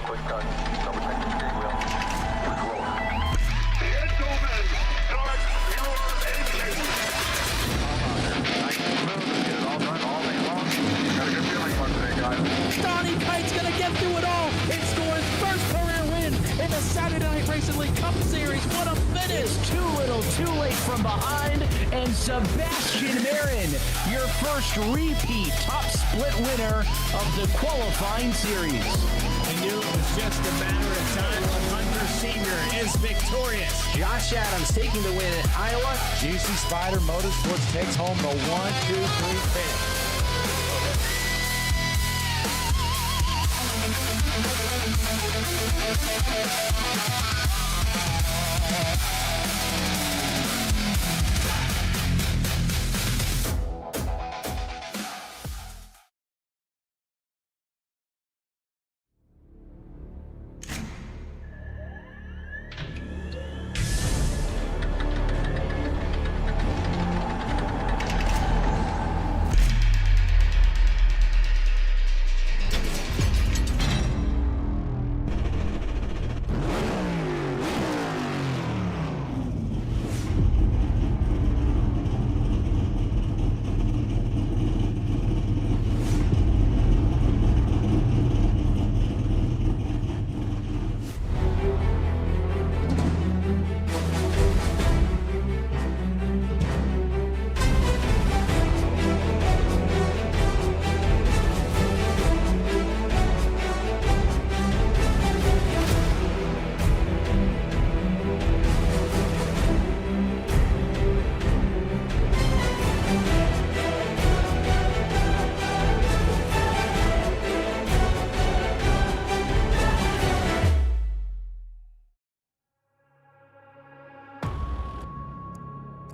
Quick touch. Double check the steering wheel. Control. Gentlemen, start your engine. Nice and smooth. Get it all done all day long. Got a good feeling about today, guys. Donnie Kite's gonna get through it all and score his first career win in the Saturday Night Racing League Cup Series. What a finish! Too little, too late from behind, and Sebastian Marin, your first repeat top split winner of the qualifying series. We knew it was just a matter of time when Hunter Sr. is victorious. Josh Adams taking the win at Iowa. Juicy Spider Motorsports takes home the 1, 2, 3 finish.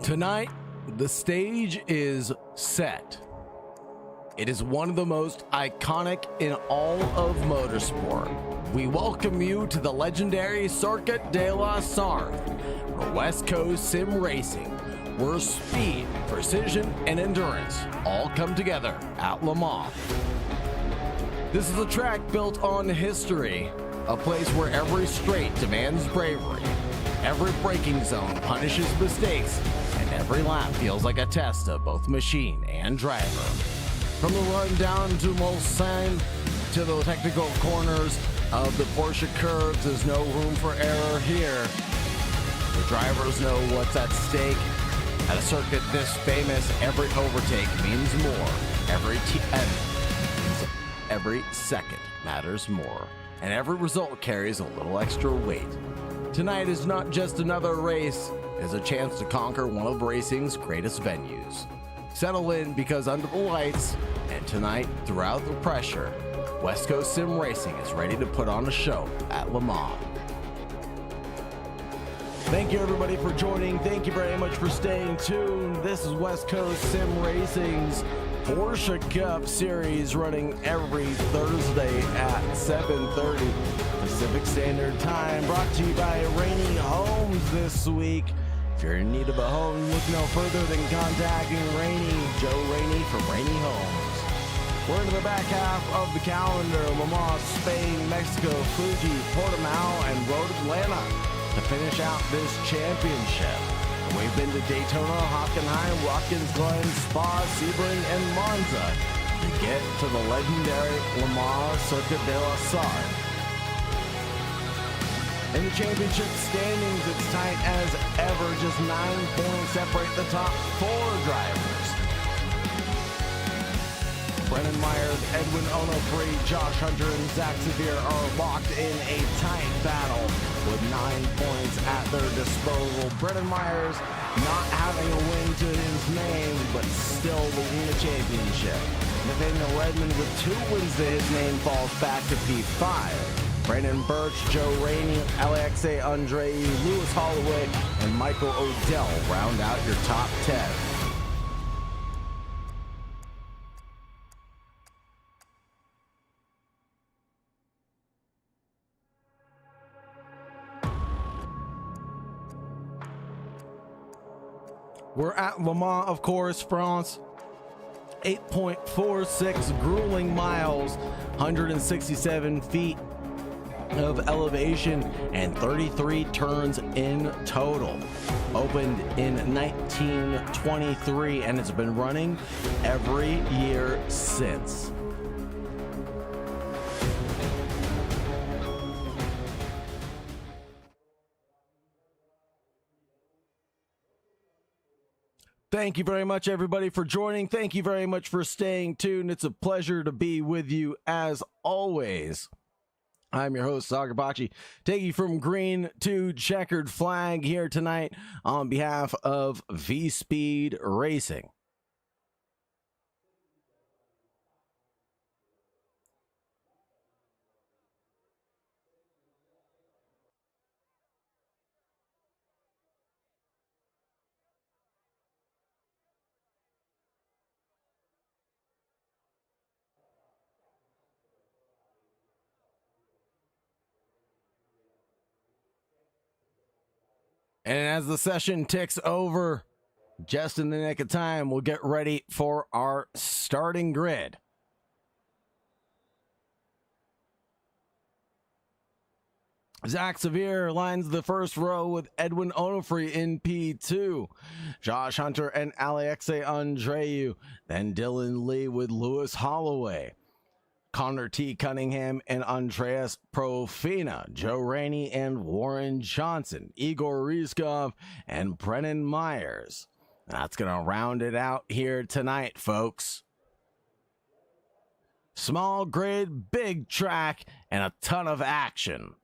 Tonight, the stage is set. It is one of the most iconic in all of motorsport. We welcome you to the legendary Circuit de la Sarthe, for West Coast Sim Racing, where speed, precision, and endurance all come together at Le Mans. This is a track built on history, a place where every straight demands bravery, every braking zone punishes mistakes, and every lap feels like a test of both machine and driver. From the run down to Mulsanne to the technical corners of the Porsche curves, there's no room for error here. The drivers know what's at stake. At a circuit this famous, every overtake means more. Every second matters more, and every result carries a little extra weight. Tonight is not just another race, it is a chance to conquer one of racing's greatest venues. Settle in, because under the lights, and tonight throughout the pressure, West Coast Sim Racing is ready to put on a show at Le Mans. Thank you everybody for joining. Thank you very much for staying tuned. This is West Coast Sim Racing's Porsche Cup Series, running every Thursday at 7:30 Pacific Standard Time. Brought to you by Rainy Homes this week. If you're in need of a home, look no further than contacting Joe Rainey from Rainy Homes. We're into the back half of the calendar. Le Mans, Spain, Mexico, Fuji, Portimao, and Road Atlanta to finish out this championship. We've been to Daytona, Hockenheim, Watkins Glen, Spa, Sebring, and Monza to get to the legendary Le Mans Circuit de la Sarthe. In the championship standings, it's tight as ever. Just 9 points separate the top 4 drivers. Brennan Myers, Edwin Onofre, Josh Hunter, and Zach Sevier are locked in a tight battle with 9 points at their disposal. Brennan Myers not having a win to his name, but still leading the championship. Nathaniel Redmond with 2 wins to his name falls back to P5. Brandon Birch, Joe Rainey, Alexei Andre, Lewis Holloway, and Michael Odell round out your top 10. We're at Le Mans, of course, France. 8.46 grueling miles, 167 feet. of elevation and 33 turns in total. Opened in 1923 and it's been running every year since. Thank you very much, everybody, for joining. Thank you very much for staying tuned. It's a pleasure to be with you as always. I'm your host, Sagabachi, taking you from green to checkered flag here tonight on behalf of V-Speed Racing. And as the session ticks over, just in the nick of time, we'll get ready for our starting grid. Zach Severe lines the first row with Edwin Onofre in P2. Josh Hunter and Alexei Andreu. Then Dylan Lee with Lewis Holloway. Connor T. Cunningham and Andreas Profina, Joe Rainey and Warren Johnson, Igor Rizkov and Brennan Myers. That's going to round it out here tonight, folks. Small grid, big track, and a ton of action.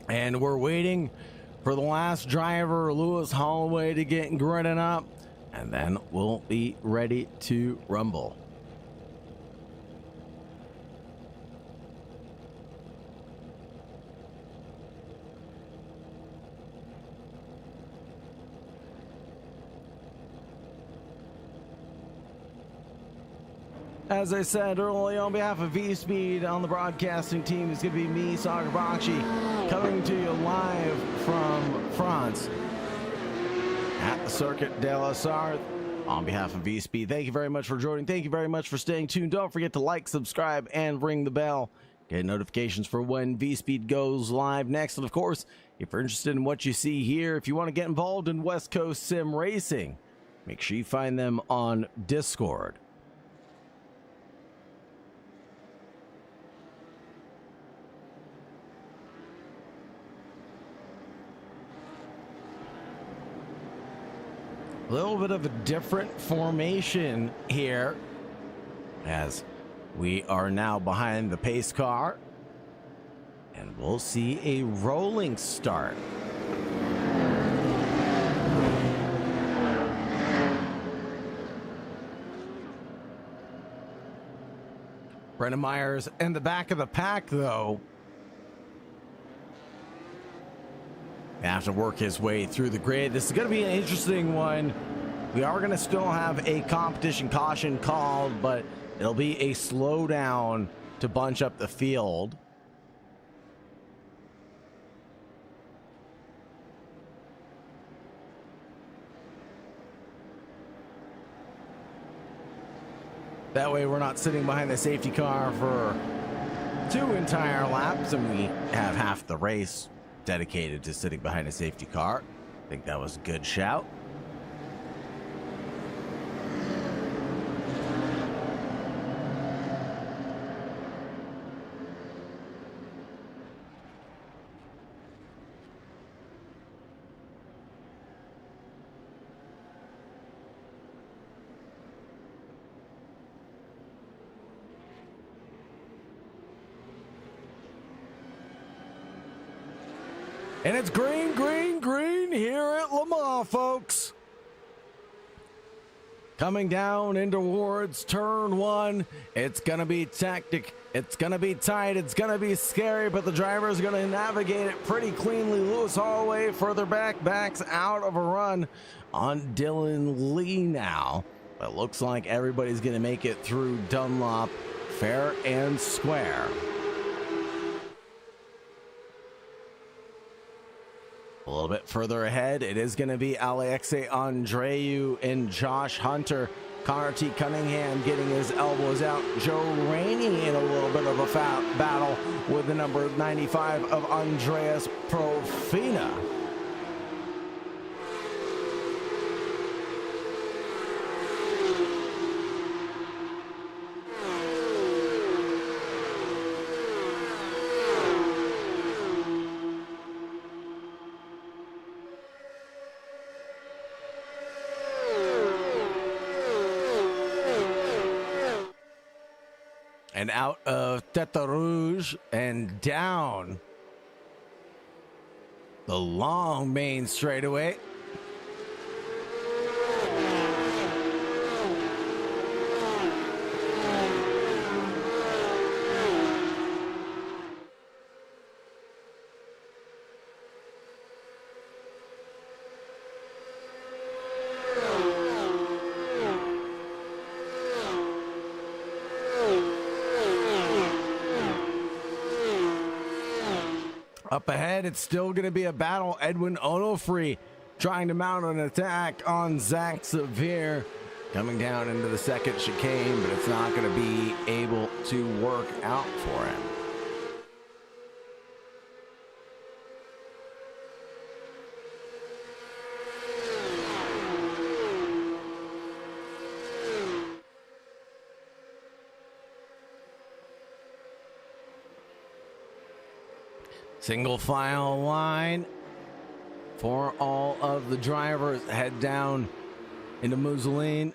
And we're waiting for the last driver, Lewis Holloway, to get gridding up, and then we'll be ready to rumble. As I said earlier, on behalf of V-Speed on the broadcasting team, it's going to be me, Sagabachi, coming to you live from France at the Circuit de la Sarthe. On behalf of V-Speed, thank you very much for joining. Thank you very much for staying tuned. Don't forget to like, subscribe, and ring the bell. Get notifications for when V-Speed goes live next. And of course, if you're interested in what you see here, if you want to get involved in West Coast Sim Racing, make sure you find them on Discord. A little bit of a different formation here as we are now behind the pace car, and we'll see a rolling start. Brennan Myers in the back of the pack, though, have to work his way through the grid. This is going to be an interesting one. We are going to still have a competition caution called, but it'll be a slowdown to bunch up the field. That way we're not sitting behind the safety car for 2 entire laps, and we have half the race dedicated to sitting behind a safety car. I think that was a good shout. And it's green, green, green here at Le Mans, folks. Coming down in towards turn one. It's going to be tactic. It's going to be tight. It's going to be scary, but the driver is going to navigate it pretty cleanly. Lewis Holloway further back, backs out of a run on Dylan Lee now. It looks like everybody's going to make it through Dunlop fair and square. A little bit further ahead, it is going to be Alexei Andreu and Josh Hunter. Connor T. Cunningham getting his elbows out. Joe Rainey in a little bit of a battle with the number 95 of Andreas Profina. And out of Tete Rouge and down the long main straightaway. Up ahead, it's still going to be a battle. Edwin Onofre trying to mount an attack on Zach Severe. Coming down into the second chicane, but it's not going to be able to work out for him. Single file line for all of the drivers. Head down into Mousseline.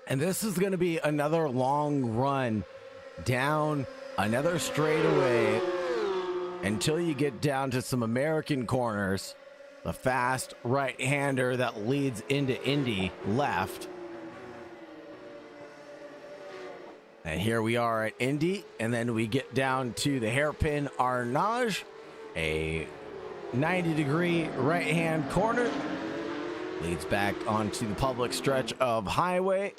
And this is going to be another long run down another straightaway until you get down to some American corners. The fast right-hander that leads into Indy left. And here we are at Indy, and then we get down to the hairpin Arnage, a 90-degree right-hand corner. Leads back onto the public stretch of highway.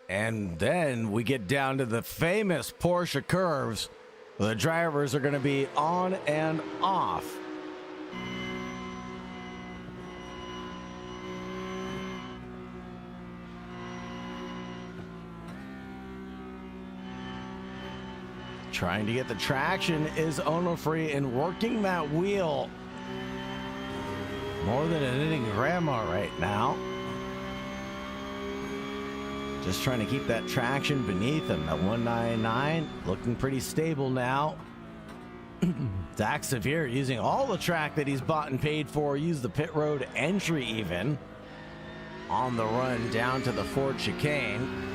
And then we get down to the famous Porsche curves. The drivers are going to be on and off. Trying to get the traction is Onofre and working that wheel more than anything grandma right now. Just trying to keep that traction beneath him. At 199, looking pretty stable now. Zach Severe using all the track that he's bought and paid for. Use the pit road entry even. On the run down to the Ford chicane.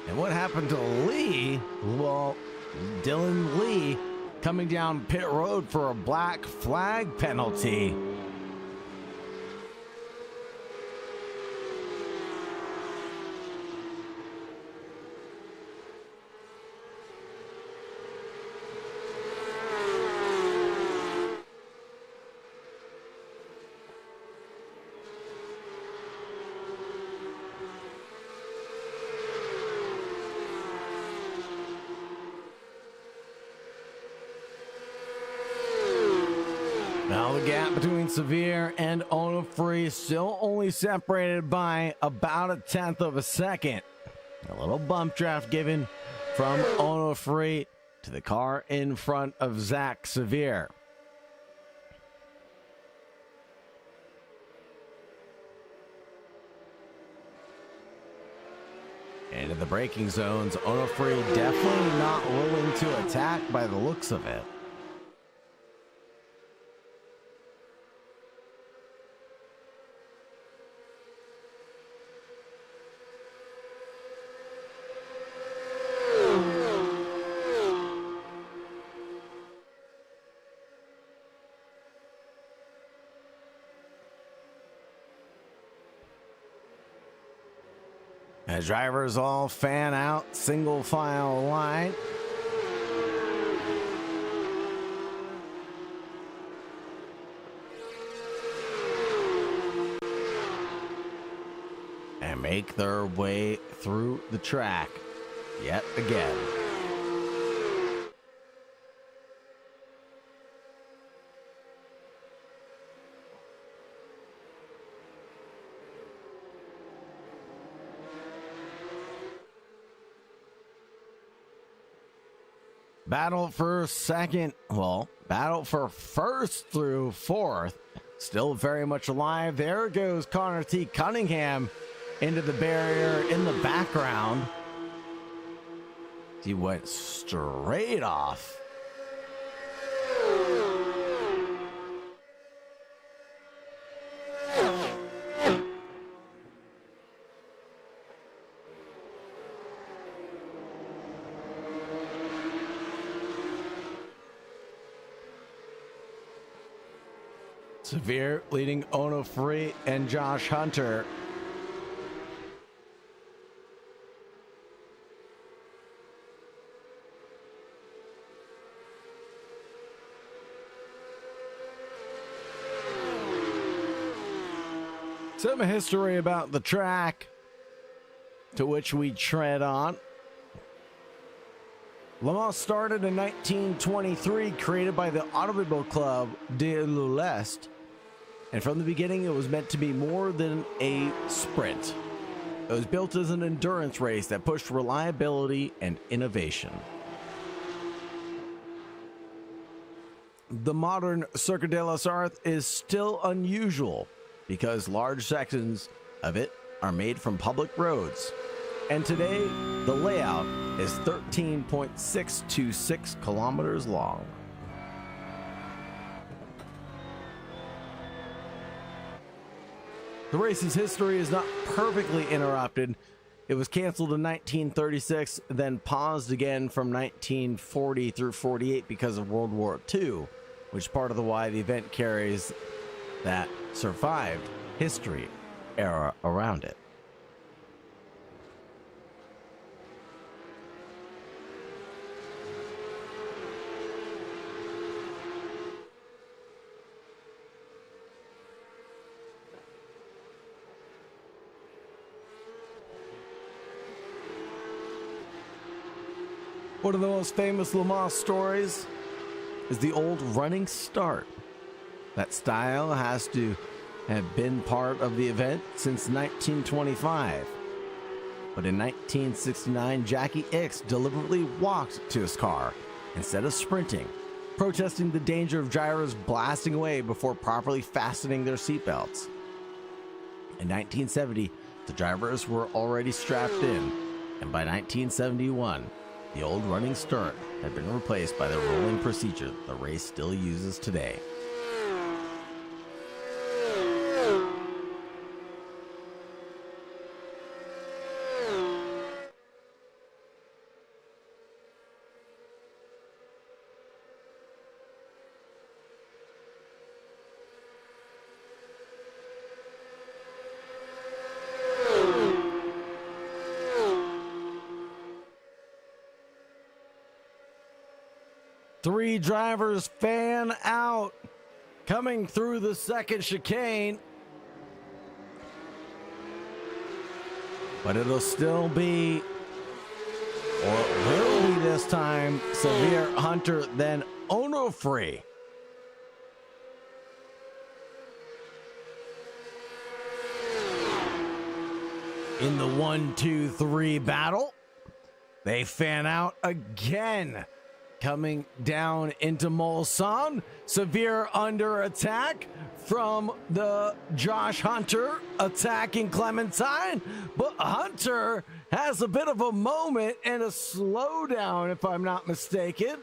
And what happened to Lee? Well, Dylan Lee coming down pit road for a black flag penalty. Now the gap between Severe and Onofre still only separated by about 1/10 of a second. A little bump draft given from Onofre to the car in front of Zach Severe. Into the braking zones, Onofre definitely not willing to attack by the looks of it. As drivers all fan out, single file line. And make their way through the track yet again. Battle for second, well, battle for first through fourth, still very much alive. There goes Connor T. Cunningham into the barrier in the background. He went straight off. Severe leading Onofre and Josh Hunter. Some history about the track to which we tread on. Le Mans started in 1923, created by the Automobile Club de l'Ouest. And from the beginning, it was meant to be more than a sprint. It was built as an endurance race that pushed reliability and innovation. The modern Circuit de la Sarthe is still unusual because large sections of it are made from public roads. And today, the layout is 13.626 kilometers long. The race's history is not perfectly interrupted. It was canceled in 1936, then paused again from 1940 through 48 because of World War II, which is part of why the event carries that survived history era around it. One of the most famous Le Mans stories is the old running start. That style has to have been part of the event since 1925. But in 1969, Jackie Ickx deliberately walked to his car instead of sprinting, protesting the danger of drivers blasting away before properly fastening their seatbelts. In 1970, the drivers were already strapped in, and by 1971, the old running start had been replaced by the rolling procedure the race still uses today. Three drivers fan out coming through the second chicane. But it'll still be, or it will be this time, Severe, Hunter, then Onofre. In the 1-2-3 battle, they fan out again. Coming down into Mulsanne, severe under attack from the Josh Hunter attacking Clementine, but Hunter has a bit of a moment and a slowdown, if I'm not mistaken.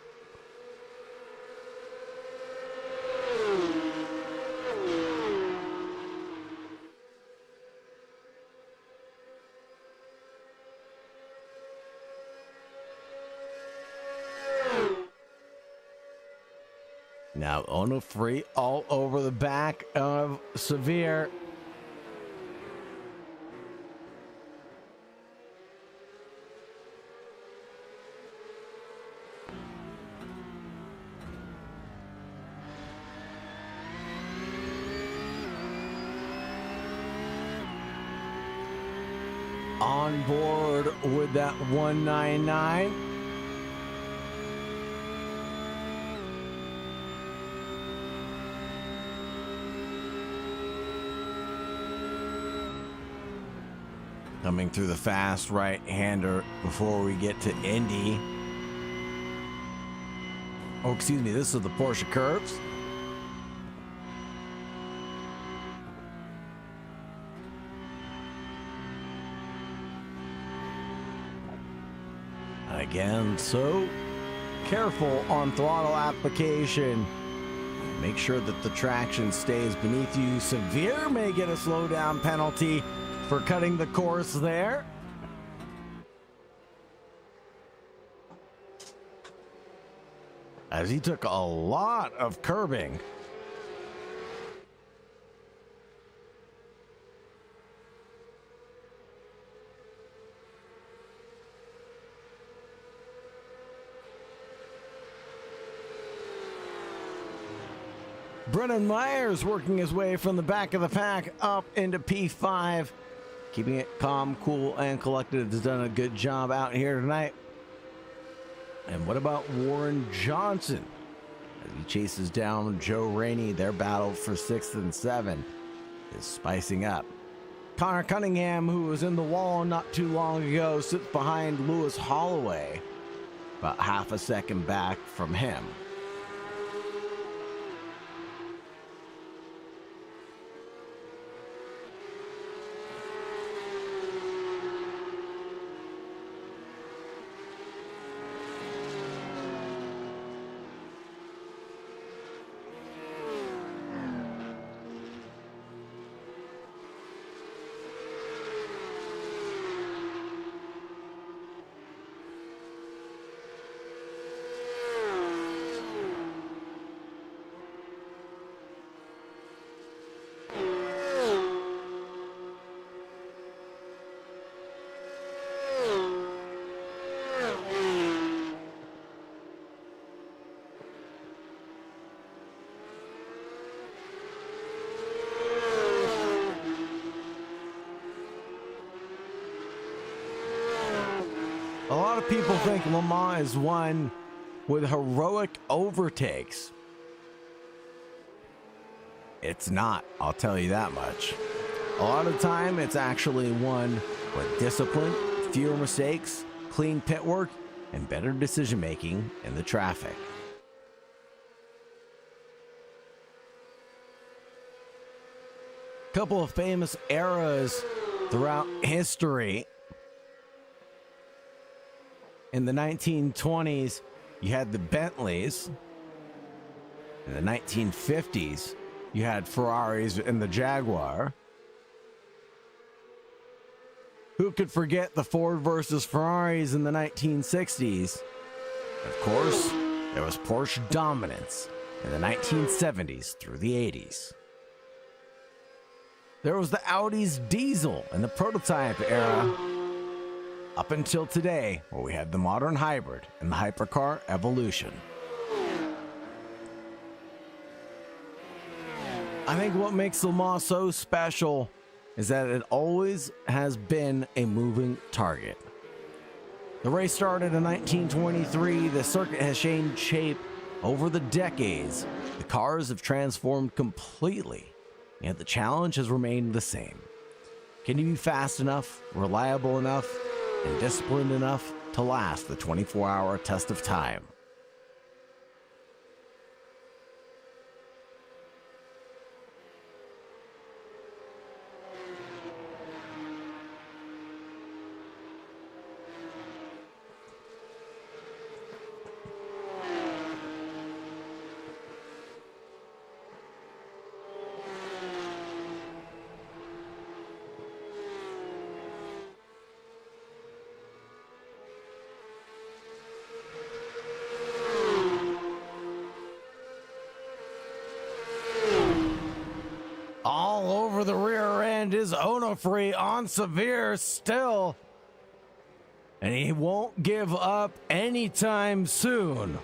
Now Onofre all over the back of Severe. On board with that 199. Coming through the fast right-hander before we get to Indy. Oh, excuse me, this is the Porsche curves. Again, so careful on throttle application. Make sure that the traction stays beneath you. Severe may get a slowdown penalty for cutting the course there. As he took a lot of curbing. Brennan Myers working his way from the back of the pack up into P5. Keeping it calm, cool, and collected. Has done a good job out here tonight. And what about Warren Johnson? As he chases down Joe Rainey, their battle for 6th and 7 is spicing up. Connor Cunningham, who was in the wall not too long ago, sits behind Lewis Holloway, about half a second back from him. A lot of people think Le Mans is won with heroic overtakes. It's not, I'll tell you that much. A lot of the time, it's actually won with discipline, fewer mistakes, clean pit work, and better decision making in the traffic. Couple of famous eras throughout history. In the 1920s, you had the Bentleys. In the 1950s, you had Ferraris and the Jaguar. Who could forget the Ford versus Ferraris in the 1960s? Of course, there was Porsche dominance in the 1970s through the 80s. There was the Audi's diesel in the prototype era, up until today, where we had the modern hybrid and the hypercar evolution. I think what makes Le Mans so special is that it always has been a moving target. The race started in 1923. The circuit has changed shape over the decades. The cars have transformed completely, yet the challenge has remained the same. Can you be fast enough, reliable enough, and disciplined enough to last the 24-hour test of time? All over the rear end is Onofre on Severe still. And he won't give up anytime soon.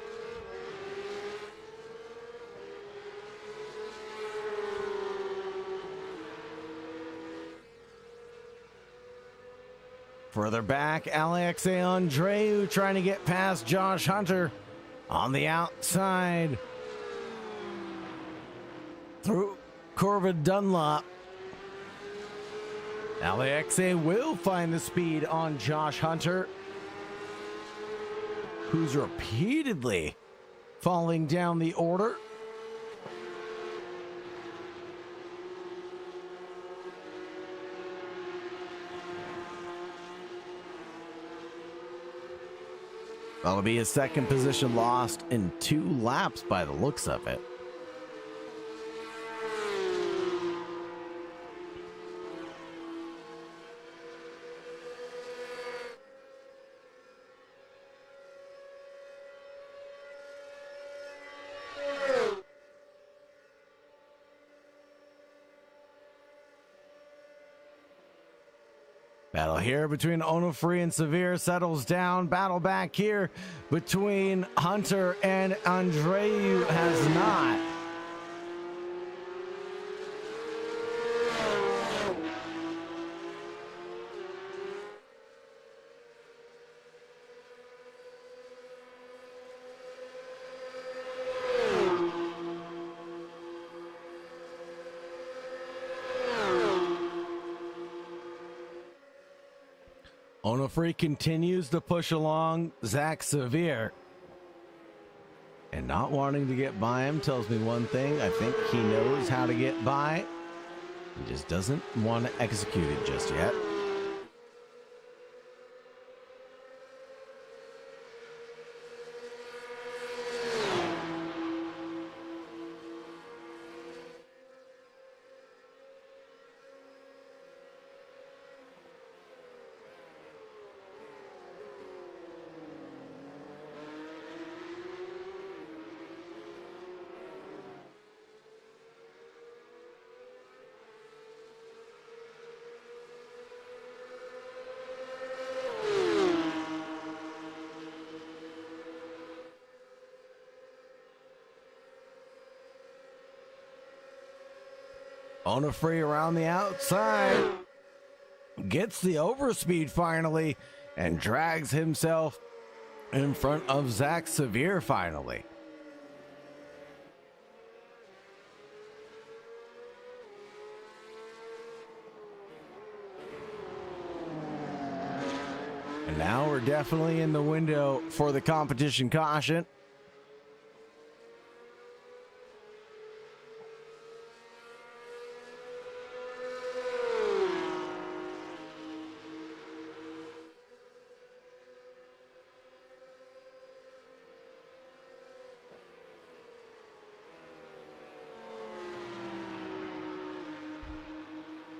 Further back, Alex Andreu trying to get past Josh Hunter on the outside. Through Corbin Dunlop. Alexe will find the speed on Josh Hunter, who's repeatedly falling down the order. That'll be his second position lost in 2 laps by the looks of it. Battle here between Onofre and Severe settles down. Battle back here between Hunter and Andreu has not. Onofre continues to push along Zach Severe. And not wanting to get by him tells me one thing. I think he knows how to get by. He just doesn't want to execute it just yet. Onofre around the outside, gets the overspeed finally, and drags himself in front of Zach Severe finally. And now we're definitely in the window for the competition caution.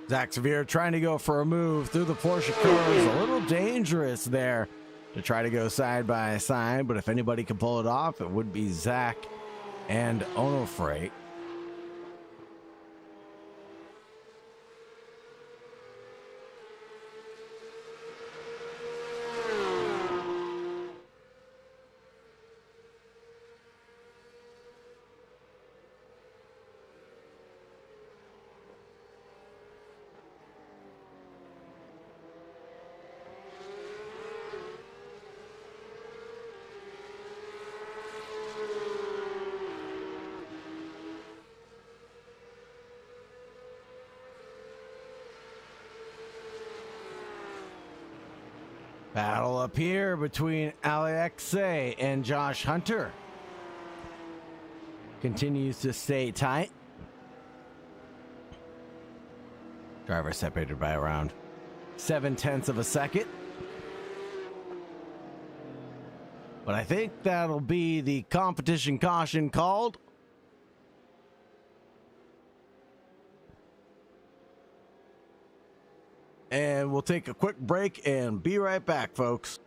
Zach Severe trying to go for a move through the Porsche cars. A little dangerous there to try to go side by side, but if anybody can pull it off, it would be Zach and Onofre. Battle up here between Alexe and Josh Hunter. Continues to stay tight. Driver separated by around 0.7 of a second. But I think that'll be the competition caution called. And we'll take a quick break and be right back, folks.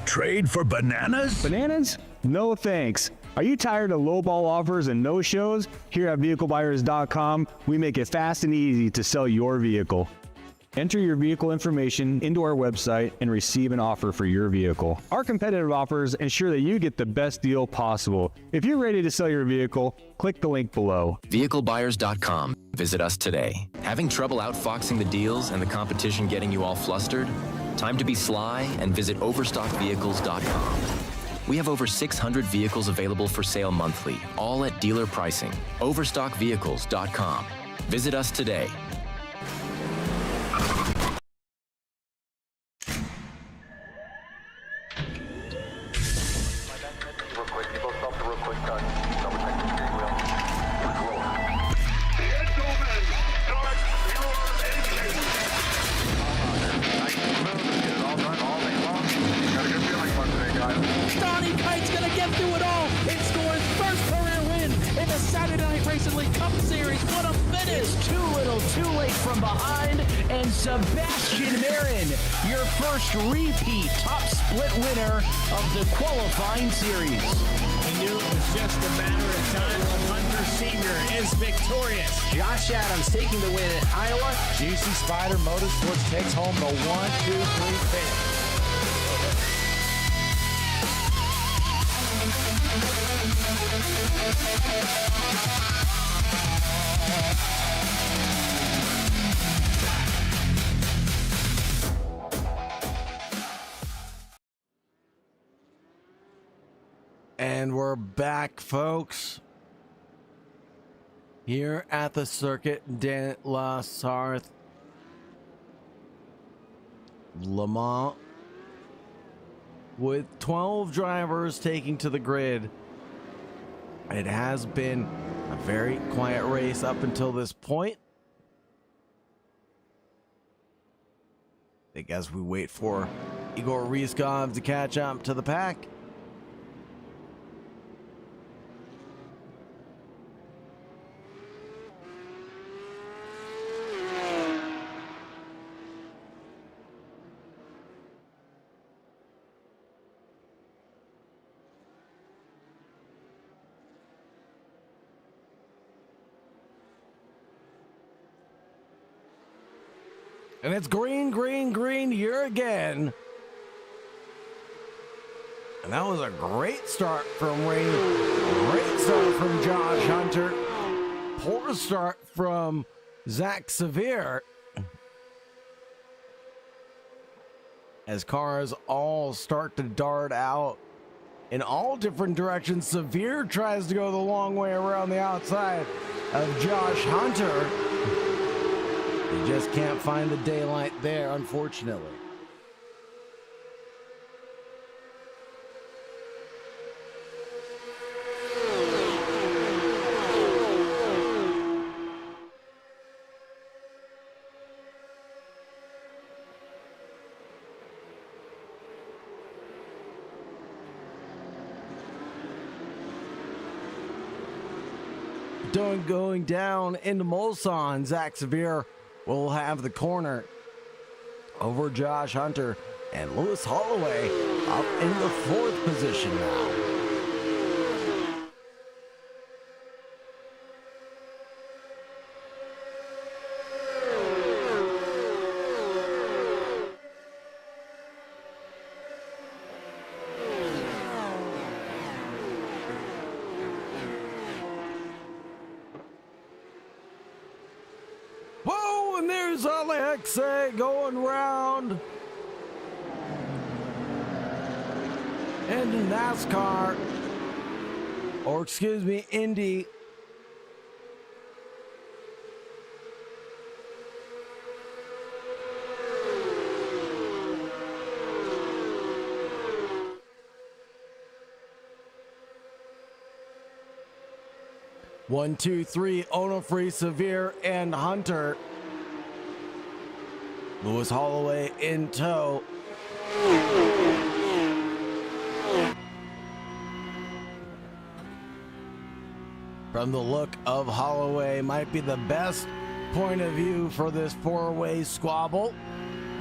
Trade for bananas? Bananas? No thanks. Are you tired of lowball offers and no-shows? Here at VehicleBuyers.com, we make it fast and easy to sell your vehicle. Enter your vehicle information into our website and receive an offer for your vehicle. Our competitive offers ensure that you get the best deal possible. If you're ready to sell your vehicle, click the link below. VehicleBuyers.com. Visit us today. Having trouble outfoxing the deals and the competition getting you all flustered? Time to be sly and visit Overstockvehicles.com. We have over 600 vehicles available for sale monthly, all at dealer pricing. Overstockvehicles.com. Visit us today. Real quick, you both stop real quick, double check the steering wheel. Gentlemen, start your engines. Nice and smooth, get it all done all day long. Got a good feeling about today, guys. Donnie Kite's going to get through it all and score his first career win in the Saturday Night Racing League Cup Series. What a finish! It's too little, too late from behind, and Sebastian Marin, your first repeat top split winner of the qualifying series. He knew it was just a matter of time. Hunter Sr. is victorious. Josh Adams taking the win at Iowa. GC Spider Motorsports takes home the 1-2-3 finish. And we're back, folks. Here at the Circuit de la Sarthe, Le Mans, with 12 drivers taking to the grid. It has been a very quiet race up until this point. I think as we wait for Igor Rizkov to catch up to the pack. And it's green, green, green here again. And that was a great start from Rainey. Great start from Josh Hunter. Poor start from Zach Severe. As cars all start to dart out in all different directions, Severe tries to go the long way around the outside of Josh Hunter. You just can't find the daylight there, unfortunately. Going down into Mulsanne, Zach Severe will have the corner over Josh Hunter, and Lewis Holloway up in the 4th position now. Whoa, and there's Alexe going round. And NASCAR, or excuse me, Indy. One, two, three, Onofre, Severe, and Hunter. Lewis Holloway in tow. From the look of Holloway, might be the best point of view for this 4-way squabble.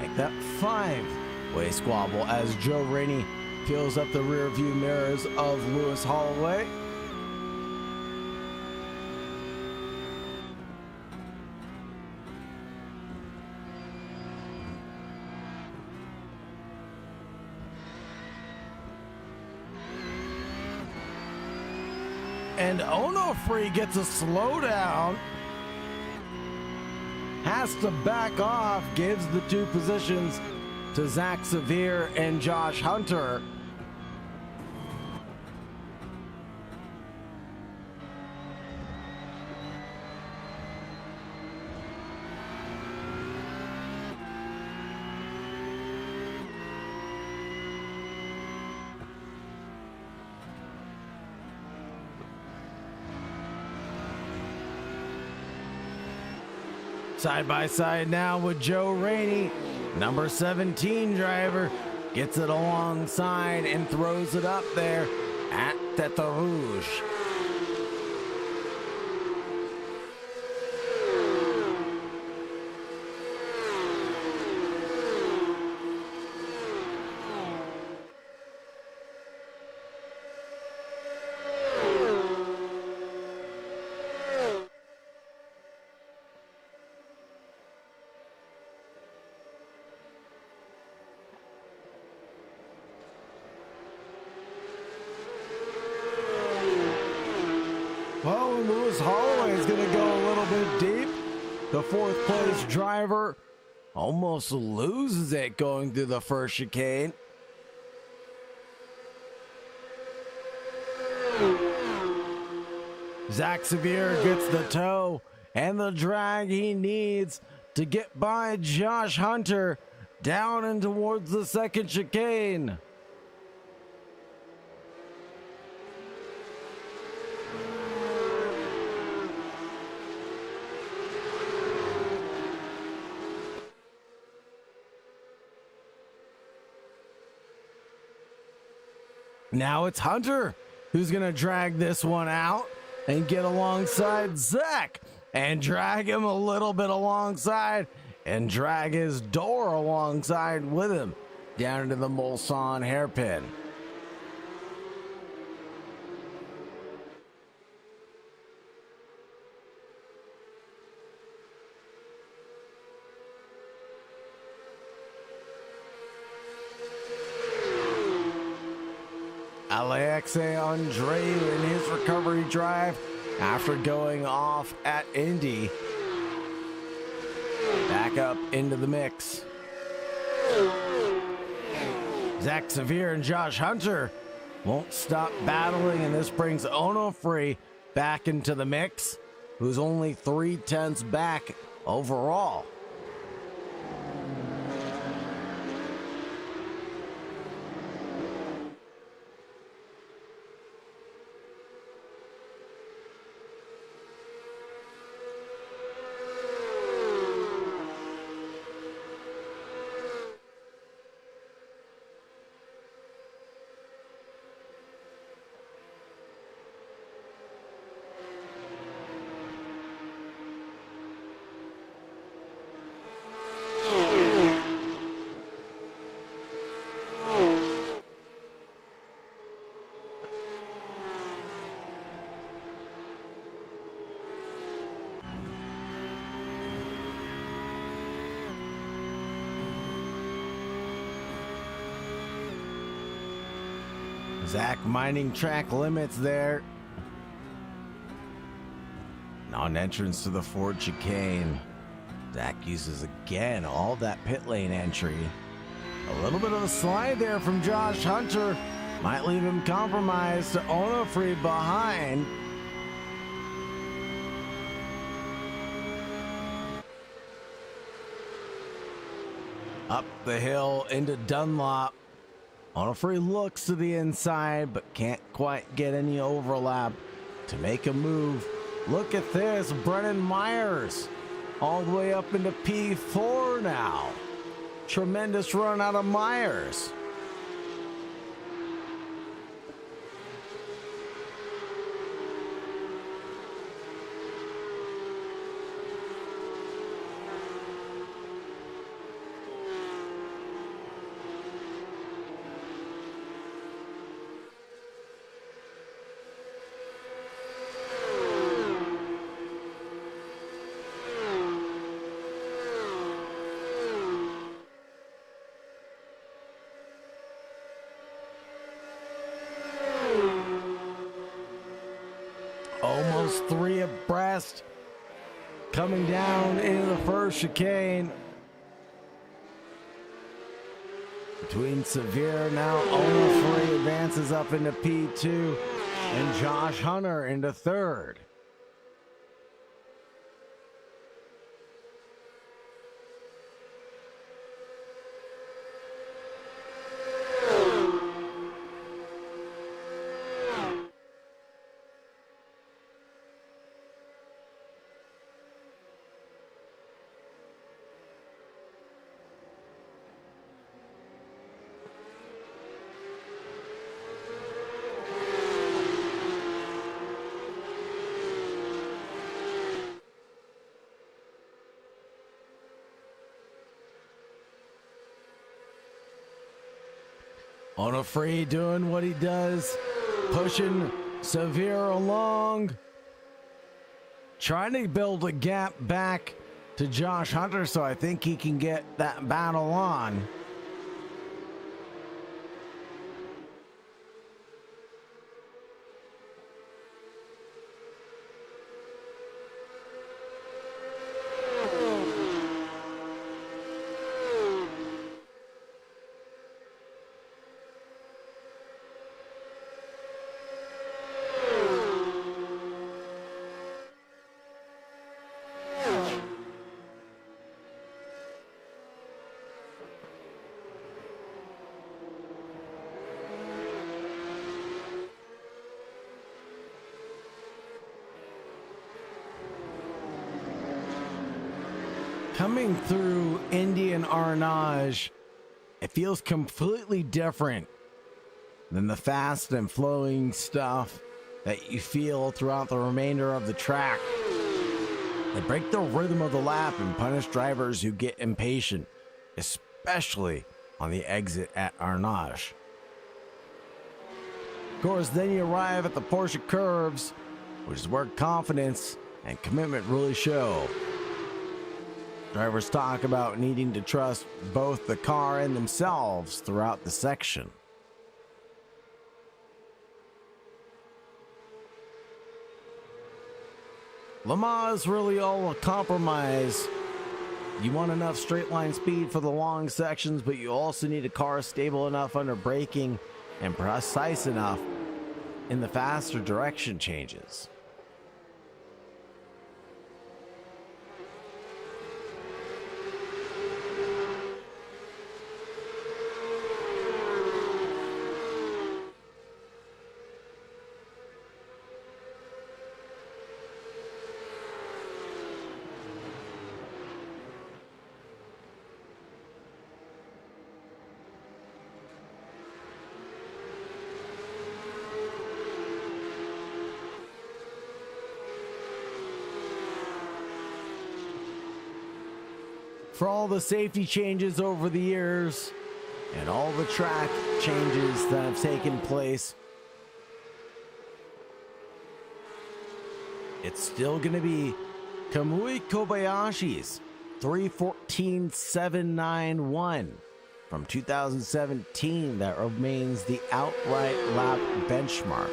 Make that 5-way squabble as Joe Rainey fills up the rear view mirrors of Lewis Holloway. And Onofre gets a slowdown. Has to back off. Gives the 2 positions to Zach Severe and Josh Hunter. Side by side now with Joe Rainey. Number 17 driver gets it alongside and throws it up there at Tête Rouge. Well, Lewis Holloway is going to go a little bit deep. The 4th place driver almost loses it going through the first chicane. Zach Severe gets the tow and the drag he needs to get by Josh Hunter down and towards the 2nd chicane. Now it's Hunter who's going to drag this one out and get alongside Zach and drag him a little bit alongside and drag his door alongside with him down into the Mulsanne hairpin. Alexe Andreu in his recovery drive after going off at Indy. Back up into the mix. Zach Severe and Josh Hunter won't stop battling, and this brings Onofre back into the mix, who's only 0.3 back overall. Zach mining track limits there. Non-entrance to the Ford chicane. Zach uses again all that pit lane entry. A little bit of a slide there from Josh Hunter. Might leave him compromised to Onofre behind. Up the hill into Dunlop. Onofre looks to the inside, but can't quite get any overlap to make a move. Look at this, Brennan Myers all the way up into P4 now. Tremendous run out of Myers. Almost three abreast. Coming down into the first chicane. Between Severe now, Onofre advances up into P2 and Josh Hunter into third. Onofre doing what he does, pushing Severe along, trying to build a gap back to Josh Hunter, so I think he can get that battle on. Coming through Indian Arnage, it feels completely different than the fast and flowing stuff that you feel throughout the remainder of the track. They break the rhythm of the lap and punish drivers who get impatient, especially on the exit at Arnage. Of course, then you arrive at the Porsche curves, which is where confidence and commitment really show. Drivers talk about needing to trust both the car and themselves throughout the section. Le Mans is really all a compromise. You want enough straight line speed for the long sections, but you also need a car stable enough under braking and precise enough in the faster direction changes. For all the safety changes over the years and all the track changes that have taken place, it's still going to be Kamui Kobayashi's 3:14.791 from 2017 that remains the outright lap benchmark.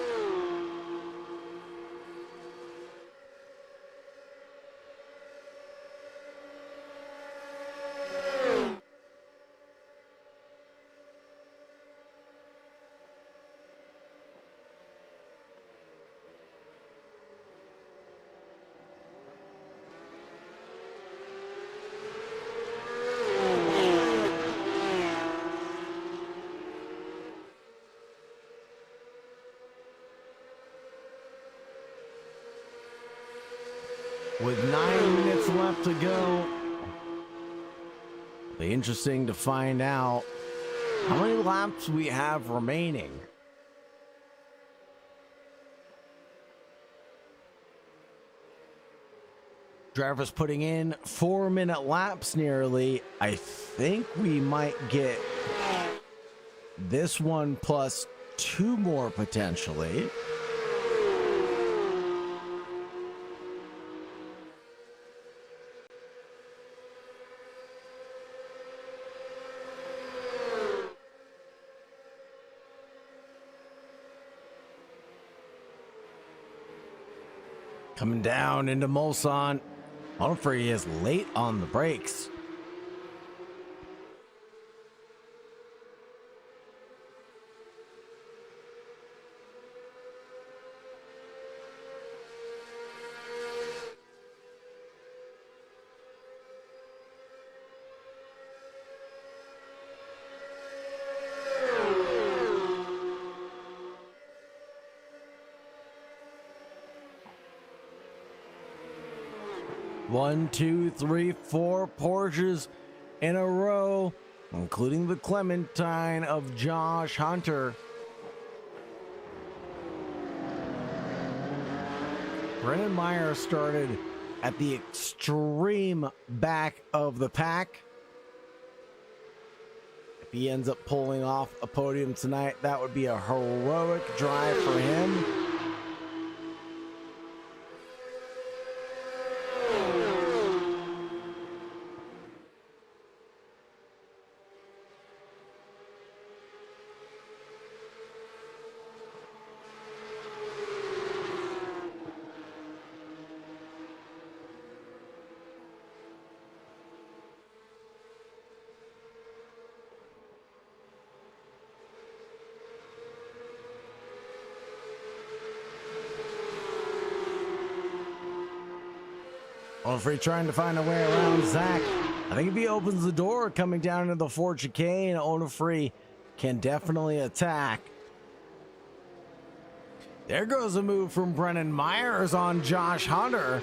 With 9 minutes left to go, it'll be interesting to find out how many laps we have remaining. Drivers putting in 4-minute laps nearly. I think we might get this one plus 2 more potentially. Coming down into Mulsanne. Humphrey is late on the brakes. One, two, three, 4 Porsches in a row, including the Clementine of Josh Hunter. Brennan Meyer started at the extreme back of the pack. If he ends up pulling off a podium tonight, that would be a heroic drive for him. Onfree trying to find a way around Zach. I think if he opens the door coming down into the Ford chicane, Onfree can definitely attack. There goes a move from Brennan Myers on Josh Hunter.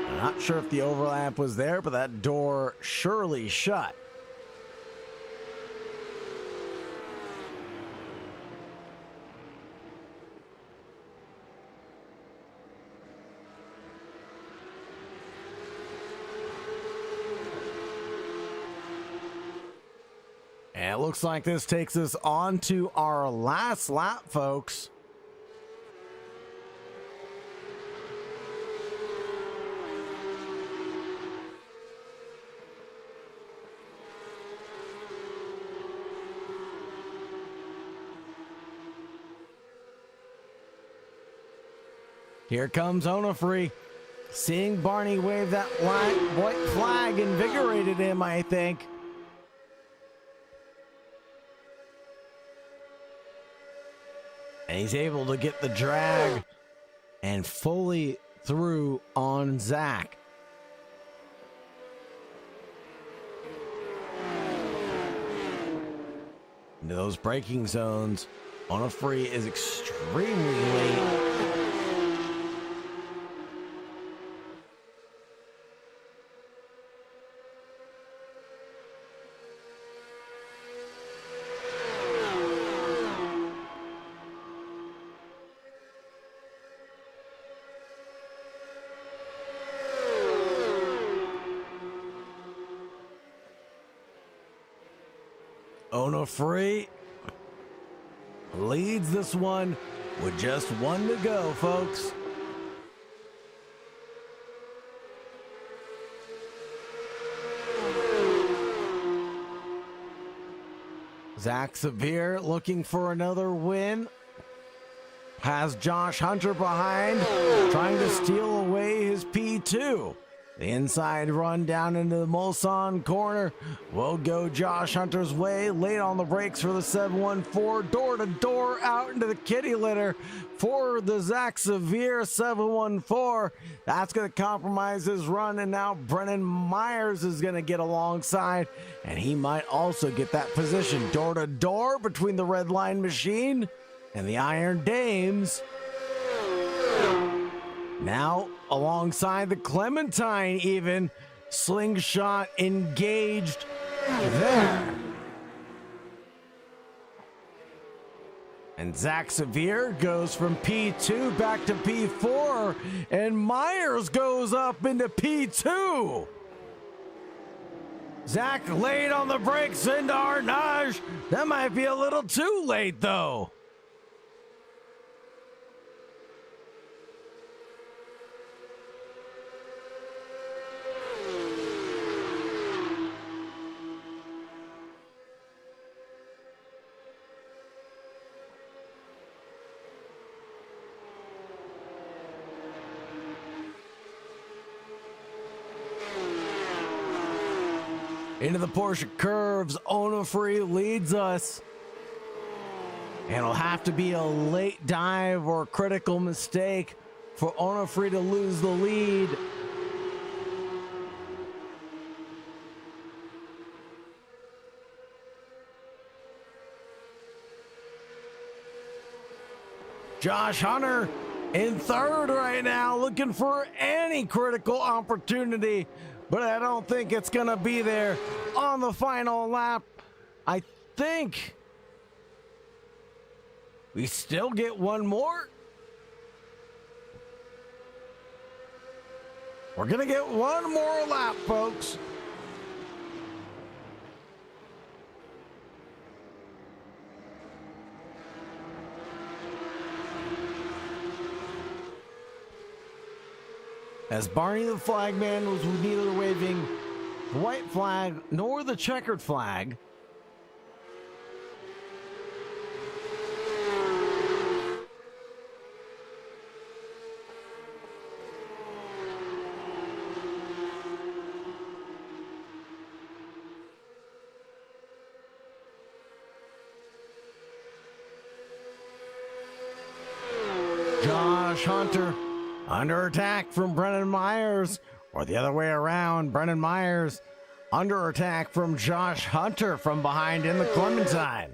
I'm not sure if the overlap was there, but that door surely shut. And it looks like this takes us on to our last lap, folks. Here comes Onofre. Seeing Barney wave that white flag invigorated him, I think. And he's able to get the drag and fully through on Zach. Into those braking zones. Onofre is extremely late. Onofre leads this one with just 1 to go, folks. Zach Severe looking for another win. Has Josh Hunter behind, trying to steal away his P2. The inside run down into the Mulsanne corner will go Josh Hunter's way. Late on the brakes for the 714. Door to door out into the kitty litter for the Zach Severe 714. That's going to compromise his run. And now Brennan Myers is going to get alongside. And he might also get that position. Door to door between the Red Line Machine and the Iron Dames. Now alongside the Clementine even. Slingshot engaged there. And Zach Severe goes from P2 back to P4. And Myers goes up into P2. Zach late on the brakes into Arnage. That might be a little too late though. Into the Porsche curves, Onofre leads us. And it'll have to be a late dive or critical mistake for Onofre to lose the lead. Josh Hunter in third right now, looking for any critical opportunity. But I don't think it's going to be there on the final lap. I think we still get one more. We're going to get one more lap, folks. As Barney the flagman was neither waving the white flag nor the checkered flag. Josh Hunter under attack from Brennan Myers, or the other way around. Brennan Myers under attack from Josh Hunter from behind in the Clementine.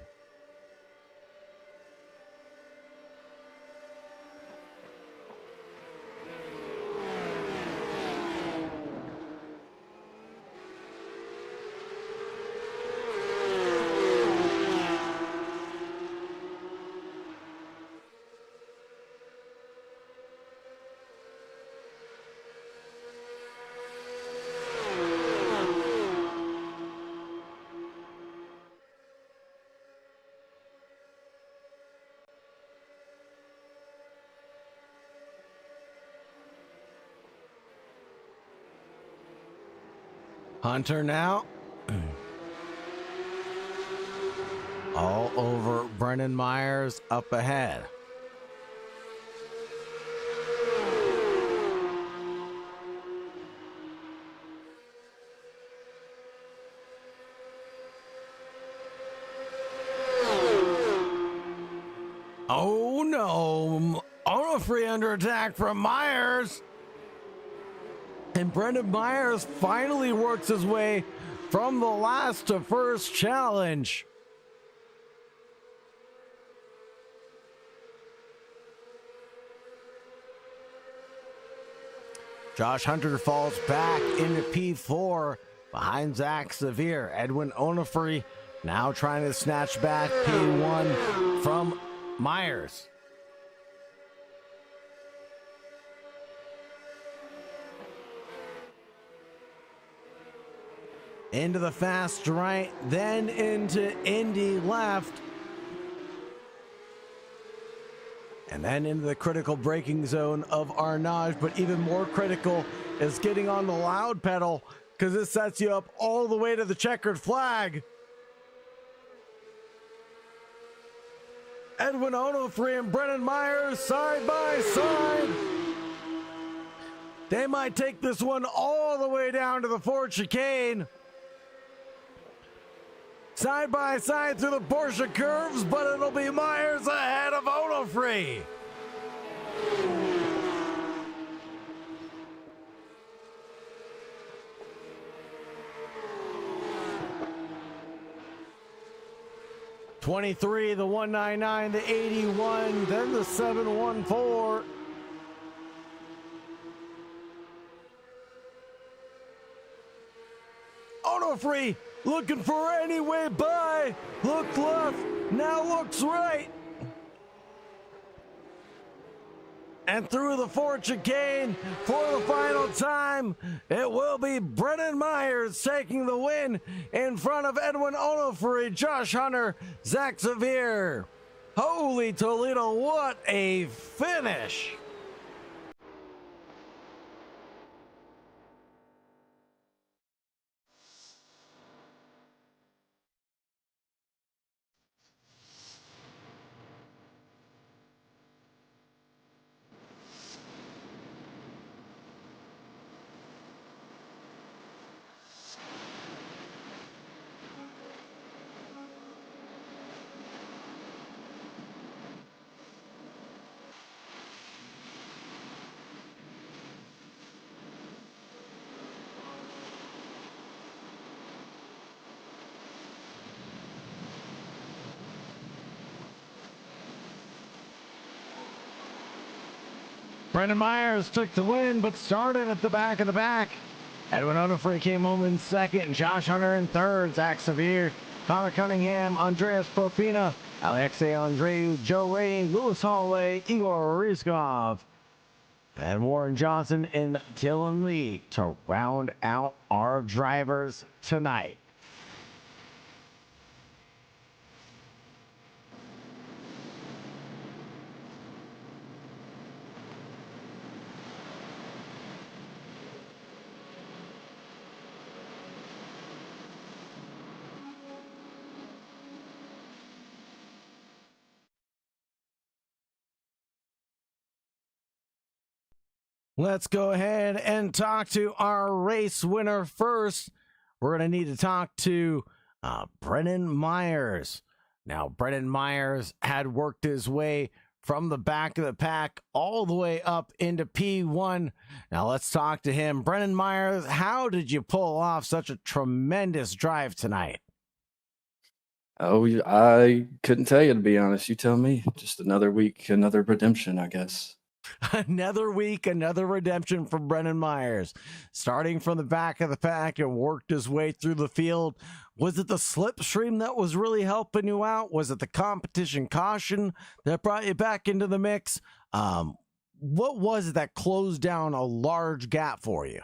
Hunter now all over Brennan Myers up ahead. Oh no, Onofre under attack from Myers. And Brendan Myers finally works his way from the last to first challenge. Josh Hunter falls back into P4 behind Zach Severe. Edwin Onofre now trying to snatch back P1 from Myers. Into the fast right, then into Indy left. And then into the critical braking zone of Arnage, but even more critical is getting on the loud pedal, because it sets you up all the way to the checkered flag. Edwin Onofre and Brennan Myers side by side. They might take this one all the way down to the Ford chicane. Side by side through the Porsche curves, but it'll be Myers ahead of Onofre. '23, the 199, the 81, then the 714. Onofre looking for any way by. Look left, now looks right. And through the Ford chicane for the final time, it will be Brennan Myers taking the win in front of Edwin Onofre, Josh Hunter, Zach Severe. Holy Toledo, what a finish! Brennan Myers took the win, but started at the back of the pack. Edwin Onofre came home in second, Josh Hunter in third, Zach Severe, Connor Cunningham, Andreas Profina, Alexei Andreu, Joe Ray, Lewis Holloway, Igor Rizkov, and Warren Johnson and Dylan Lee to round out our drivers tonight. Let's go ahead and talk to our race winner first. We're going to need to talk to Brennan Myers. Now, Brennan Myers had worked his way from the back of the pack all the way up into P1. Now, let's talk to him. Brennan Myers, how did you pull off such a tremendous drive tonight? Oh, I couldn't tell you, to be honest. You tell me. Just another week, another redemption, I guess. Another week, another redemption for Brennan Myers. Starting from the back of the pack and worked his way through the field. Was it the slipstream that was really helping you out? Was it the competition caution that brought you back into the mix? What was it that closed down a large gap for you?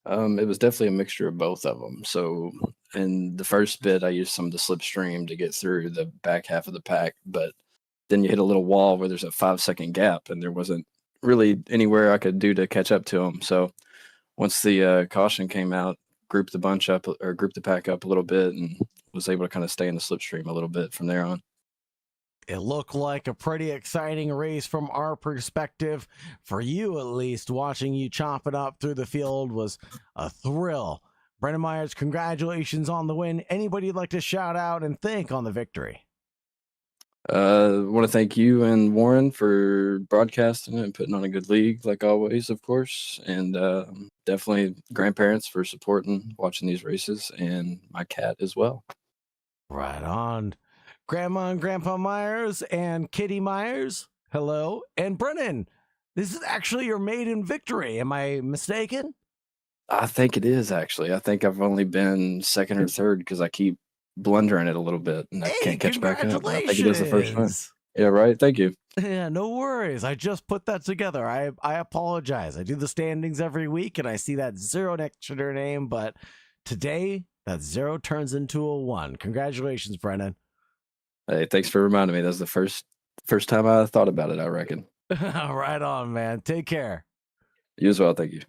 It was definitely a mixture of both of them. So in the first bit, I used some of the slipstream to get through the back half of the pack, but then you hit a little wall where there's a 5-second gap, and there wasn't really anywhere I could do to catch up to them. So once the caution came out, grouped the pack up a little bit, and was able to kind of stay in the slipstream a little bit from there on. It looked like a pretty exciting race from our perspective. For you, at least, watching you chop it up through the field was a thrill. Brennan Myers, congratulations on the win. Anybody you'd like to shout out and thank on the victory? I want to thank you and Warren for broadcasting and putting on a good league, like always, of course. And definitely grandparents for supporting, watching these races, and my cat as well. Right on. Grandma and Grandpa Myers and Kitty Myers, hello. And Brennan, this is actually your maiden victory. Am I mistaken? I think it is, actually. I think I've only been second or third because I keep blundering it a little bit and I can't catch back up. I think it is the first time. Yeah, right. Thank you. Yeah, no worries. I just put that together. I apologize. I do the standings every week and I see that 0 next to their name, but today that 0 turns into a 1. Congratulations, Brennan. Hey, thanks for reminding me. That's the first time I thought about it, I reckon. Right on, man. Take care. You as well. Thank you.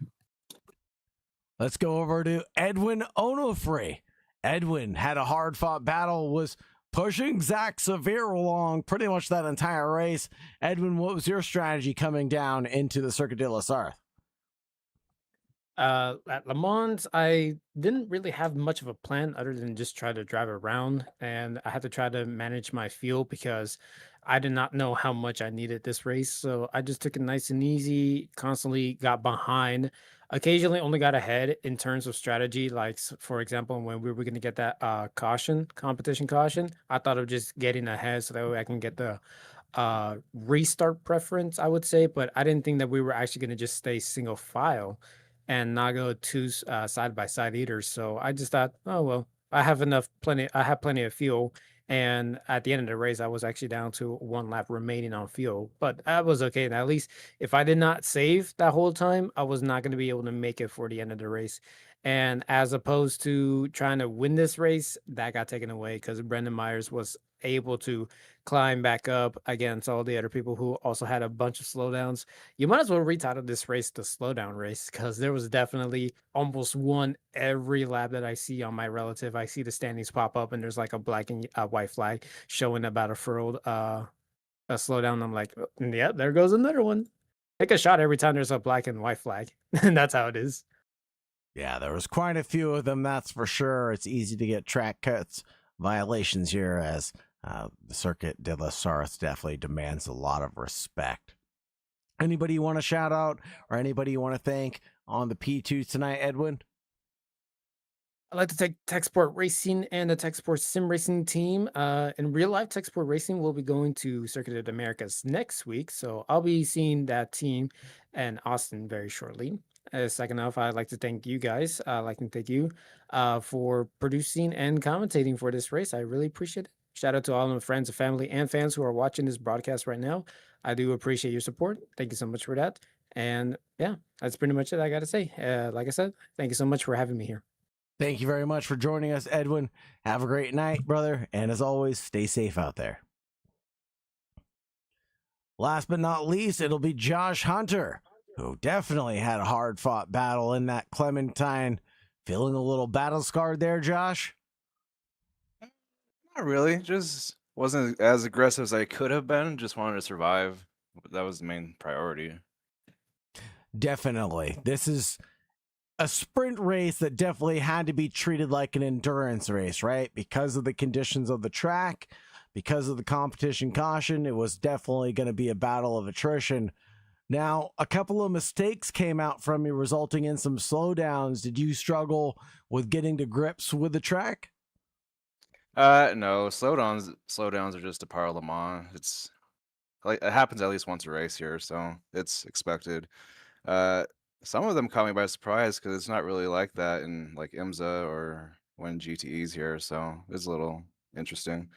Let's go over to Edwin Onofre. Edwin had a hard-fought battle, was pushing Zach Severe along pretty much that entire race. Edwin, what was your strategy coming down into the Circuit de la Sarthe? At Le Mans, I didn't really have much of a plan other than just try to drive around, and I had to try to manage my fuel because I did not know how much I needed this race. So I just took it nice and easy, constantly got behind, occasionally only got ahead in terms of strategy. Like, for example, when we were going to get that competition caution, I thought of just getting ahead so that way I can get the restart preference, I would say, but I didn't think that we were actually going to just stay single file and not go two side by side either. So I just thought, oh well, I have plenty of fuel. And at the end of the race, I was actually down to one lap remaining on fuel, but that was okay. And at least if I did not save that whole time, I was not going to be able to make it for the end of the race. And as opposed to trying to win this race, that got taken away because Brendan Myers was able to climb back up against all the other people who also had a bunch of slowdowns. You might as well retitle this race the slowdown race because there was definitely almost one every lap that I see on my relative. I see the standings pop up and there's like a black and white flag showing about a furled a slowdown. I'm like, oh, yeah, there goes another one. Take a shot every time there's a black and white flag. And that's how it is. Yeah, there was quite a few of them, that's for sure. It's easy to get track cuts violations here as the Circuit de la Sarthe definitely demands a lot of respect. Anybody you want to shout out or anybody you want to thank on the P2 tonight, Edwin? I'd like to thank Tech Sport Racing and the Tech Sport Sim Racing team. In real life, Tech Sport Racing will be going to Circuit of the Americas next week, so I'll be seeing that team in Austin very shortly. Second off, I'd like to thank you guys. I'd like to thank you for producing and commentating for this race. I really appreciate it. Shout out to all of my friends and family and fans who are watching this broadcast right now. I do appreciate your support. Thank you so much for that. And yeah, that's pretty much it I got to say. Like I said, thank you so much for having me here. Thank you very much for joining us, Edwin. Have a great night, brother. And as always, stay safe out there. Last but not least, it'll be Josh Hunter, who definitely had a hard-fought battle in that Clementine. Feeling a little battle-scarred there, Josh? Not really. Just wasn't as aggressive as I could have been. Just wanted to survive. That was the main priority. Definitely. This is a sprint race that definitely had to be treated like an endurance race, right? Because of the conditions of the track, because of the competition caution, it was definitely going to be a battle of attrition. Now, a couple of mistakes came out from you, resulting in some slowdowns. Did you struggle with getting to grips with the track? No, slowdowns are just a part of Le Mans. It's like it happens at least once a race here, so it's expected. Some of them caught me by surprise because it's not really like that in like IMSA or when GTE's here, so it's a little interesting.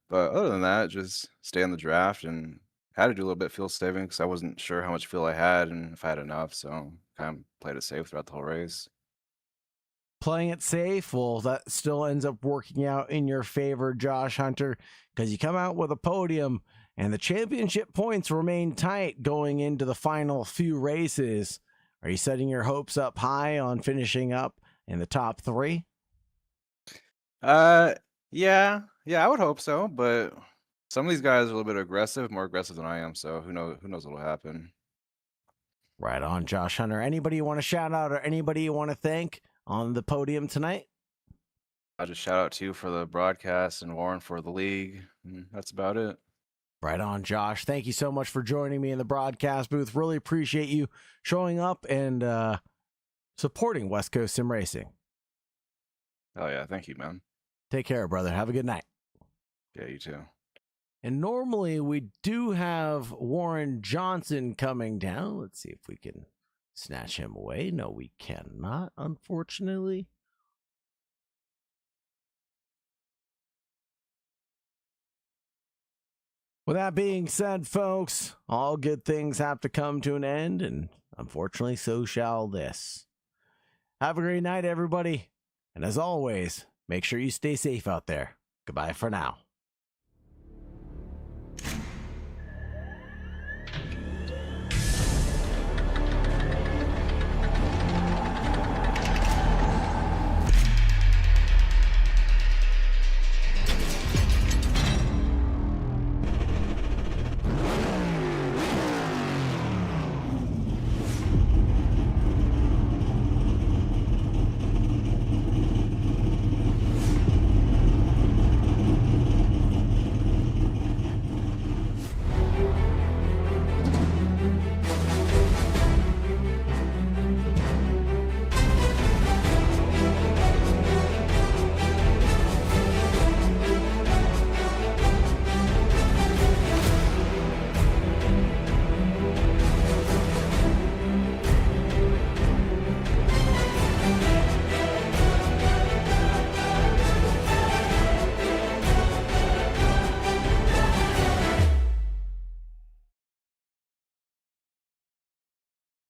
But other than that, just stay on the draft and had to do a little bit of fuel saving because I wasn't sure how much fuel I had and if I had enough, so kind of played it safe throughout the whole race. Playing it safe, well, that still ends up working out in your favor, Josh Hunter, because you come out with a podium and the championship points remain tight going into the final few races. Are you setting your hopes up high on finishing up in the top three? Yeah, I would hope so, but some of these guys are a little bit aggressive, more aggressive than I am, so who knows what'll happen. Right on, Josh Hunter. Anybody you want to shout out or anybody you want to thank on the podium tonight? I'll just shout out to you for the broadcast and Warren for the league. That's about it. Right on, Josh. Thank you so much for joining me in the broadcast booth. Really appreciate you showing up and supporting West Coast Sim Racing. Oh, yeah. Thank you, man. Take care, brother. Have a good night. Yeah, you too. And normally we do have Warren Johnson coming down. Let's see if we can snatch him away. No, we cannot, unfortunately. With that being said, folks, all good things have to come to an end, and unfortunately, so shall this. Have a great night, everybody. And as always, make sure you stay safe out there. Goodbye for now.